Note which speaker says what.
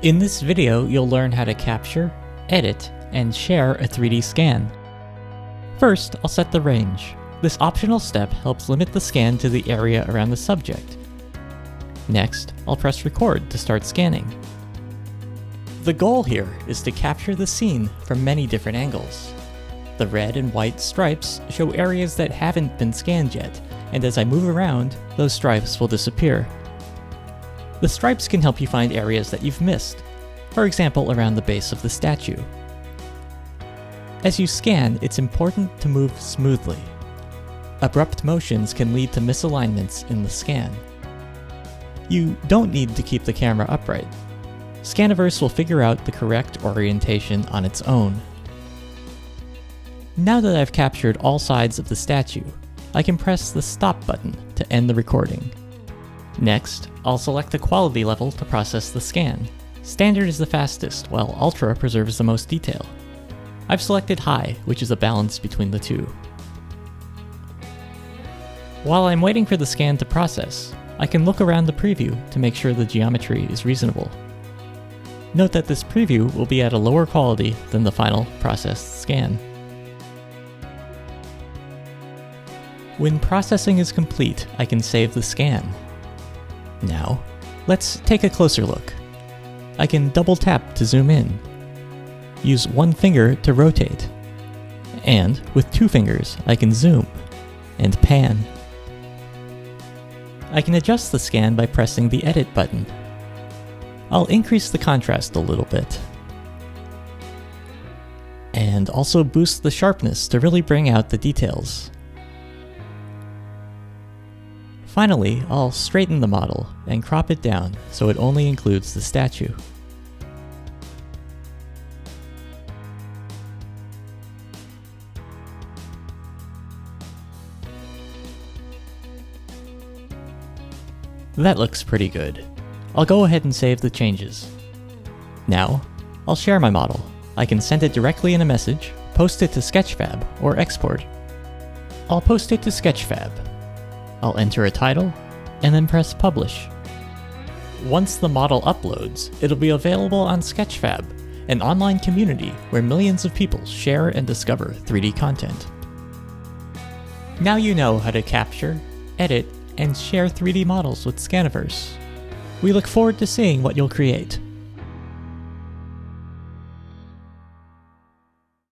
Speaker 1: In this video, you'll learn how to capture, edit, and share a 3D scan. First, I'll set the range. This optional step helps limit the scan to the area around the subject. Next, I'll press record to start scanning. The goal here is to capture the scene from many different angles. The red and white stripes show areas that haven't been scanned yet, and as I move around, those stripes will disappear. The stripes can help you find areas that you've missed, for example around the base of the statue. As you scan, it's important to move smoothly. Abrupt motions can lead to misalignments in the scan. You don't need to keep the camera upright. Scaniverse will figure out the correct orientation on its own. Now that I've captured all sides of the statue, I can press the stop button to end the recording. Next, I'll select the quality level to process the scan. Standard is the fastest, while Ultra preserves the most detail. I've selected High, which is a balance between the two. While I'm waiting for the scan to process, I can look around the preview to make sure the geometry is reasonable. Note that this preview will be at a lower quality than the final processed scan. When processing is complete, I can save the scan. Now, let's take a closer look. I can double tap to zoom in, use one finger to rotate, and with two fingers I can zoom and pan. I can adjust the scan by pressing the edit button. I'll increase the contrast a little bit, and also boost the sharpness to really bring out the details. Finally, I'll straighten the model and crop it down so it only includes the statue. That looks pretty good. I'll go ahead and save the changes. Now, I'll share my model. I can send it directly in a message, post it to Sketchfab, or export. I'll post it to Sketchfab. I'll enter a title, and then press Publish. Once the model uploads, it'll be available on Sketchfab, an online community where millions of people share and discover 3D content. Now you know how to capture, edit, and share 3D models with Scaniverse. We look forward to seeing what you'll create.